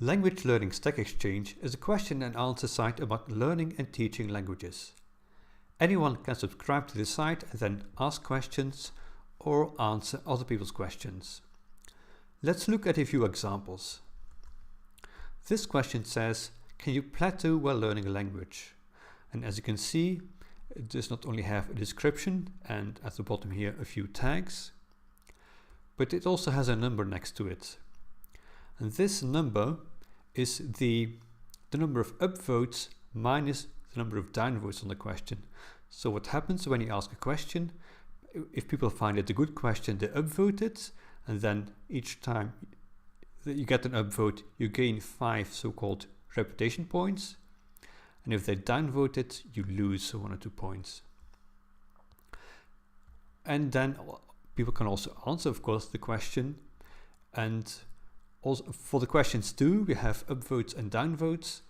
Language Learning Stack Exchange is a question and answer site about learning and teaching languages. Anyone can subscribe to the site and then ask questions or answer other people's questions. Let's look at a few examples. This question says, can you plateau while learning a language? And as you can see, it does not only have a description and at the bottom here a few tags, but it also has a number next to it. And this number is the number of upvotes minus the number of downvotes on the question. So what happens when you ask a question, if people find it a good question, they upvote it, and then each time that you get an upvote, you gain 5 so-called reputation points. And if they downvote it, you lose 1 or 2 points. And then people can also answer, of course, the question. And also for the questions too, we have upvotes and downvotes.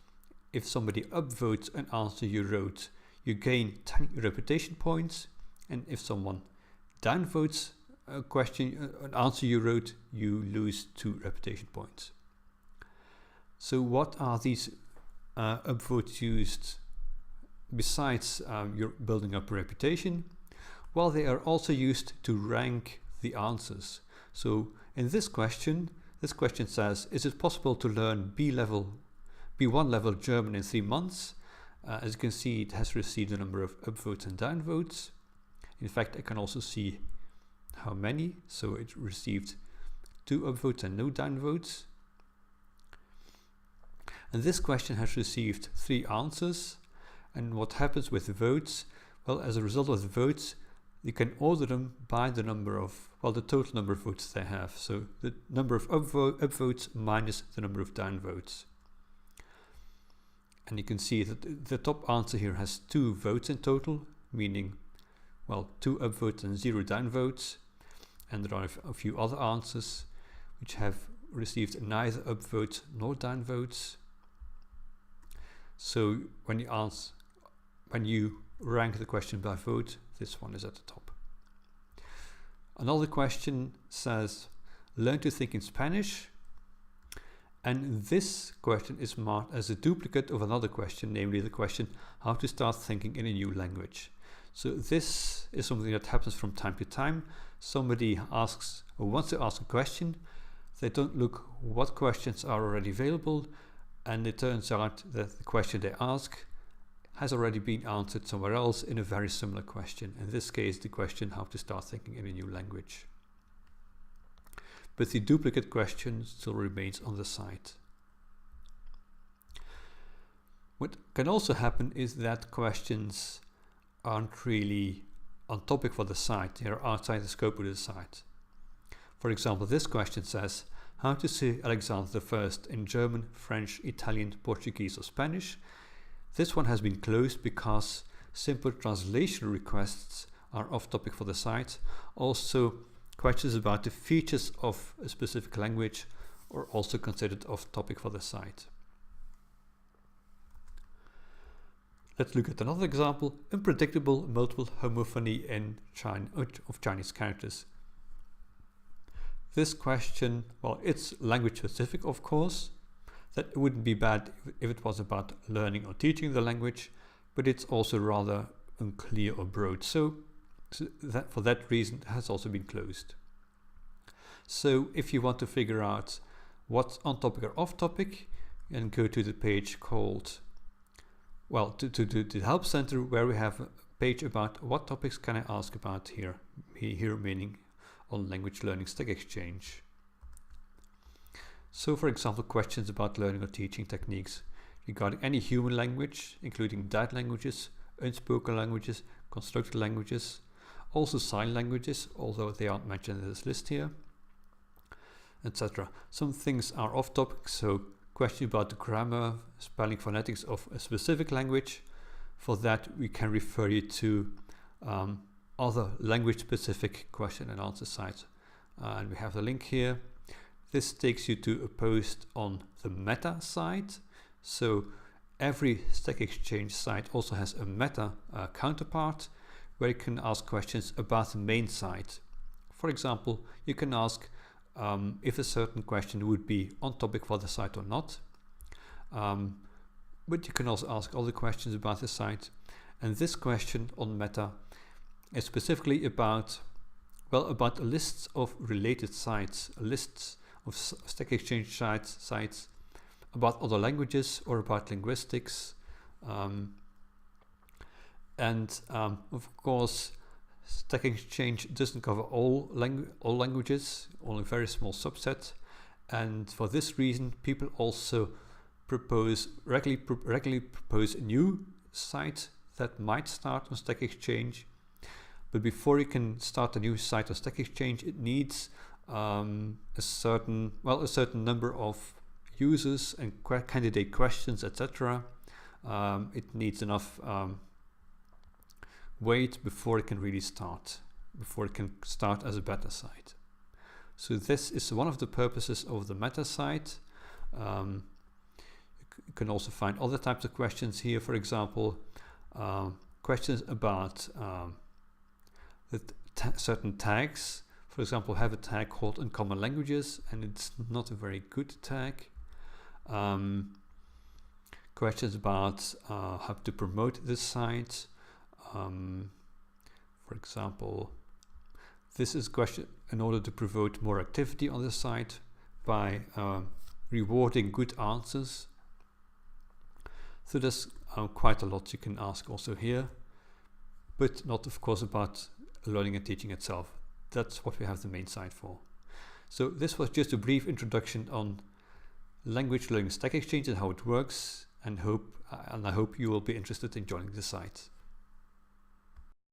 If somebody upvotes an answer you wrote, you gain 10 reputation points. And if someone downvotes a question, an answer you wrote, you lose 2 reputation points. So what are these upvotes used besides you're building up a reputation? Well, they are also used to rank the answers. So in this question says, is it possible to learn B1 level German in 3 months? As you can see, it has received a number of upvotes and downvotes. In fact, I can also see how many. So it received 2 upvotes and no downvotes. And this question has received 3 answers. And what happens with the votes? Well, as a result of the votes, you can order them by the number of, well, the total number of votes they have. So the number of upvotes minus the number of downvotes. And you can see that the top answer here has 2 votes in total, meaning, well, 2 upvotes and 0 downvotes. And there are a few other answers which have received neither upvotes nor downvotes. So when you rank the question by vote, this one is at the top. Another question says, learn to think in Spanish. And this question is marked as a duplicate of another question, namely the question, how to start thinking in a new language. So this is something that happens from time to time. Somebody asks or wants to ask a question. They don't look what questions are already available. And it turns out that the question they ask has already been answered somewhere else in a very similar question. In this case, the question how to start thinking in a new language. But the duplicate question still remains on the site. What can also happen is that questions aren't really on topic for the site. They are outside the scope of the site. For example, this question says, how to say Alexander I in German, French, Italian, Portuguese or Spanish. This one has been closed because simple translation requests are off topic for the site. Also, questions about the features of a specific language are also considered off topic for the site. Let's look at another example, unpredictable multiple homophony of Chinese characters. This question, well, it's language specific, of course. That wouldn't be bad if it was about learning or teaching the language, but it's also rather unclear or broad. So that for that reason it has also been closed. So if you want to figure out what's on topic or off topic, and go to the page called, well, to the help center, where we have a page about what topics can I ask about here. Here meaning on Language Learning Stack Exchange. So for example, questions about learning or teaching techniques regarding any human language, including dead languages, unspoken languages, constructed languages, also sign languages, although they aren't mentioned in this list here, etc. Some things are off topic, so questions about the grammar, spelling, phonetics of a specific language. For that, we can refer you to other language specific question and answer sites. And we have the link here. This takes you to a post on the meta site. So every Stack Exchange site also has a meta counterpart where you can ask questions about the main site. For example, you can ask if a certain question would be on topic for the site or not. But you can also ask other questions about the site. And this question on Meta is specifically about lists of related sites, lists of Stack Exchange sites about other languages or about linguistics. Of course, Stack Exchange doesn't cover all languages, only a very small subset. And for this reason, people also regularly propose a new site that might start on Stack Exchange. But before you can start a new site on Stack Exchange, it needs a certain number of users and candidate questions, etc. It needs enough weight before it can really start, before it can start as a beta site. So this is one of the purposes of the Meta site. You can also find other types of questions here, for example, questions about certain tags. For example, have a tag called Uncommon Languages, and it's not a very good tag. Questions about how to promote this site. For example, this is a question in order to promote more activity on the site by rewarding good answers. So there's quite a lot you can ask also here, but not of course about learning and teaching itself. That's what we have the main site for. So this was just a brief introduction on language learning Stack Exchange and how it works, and I hope you will be interested in joining the site.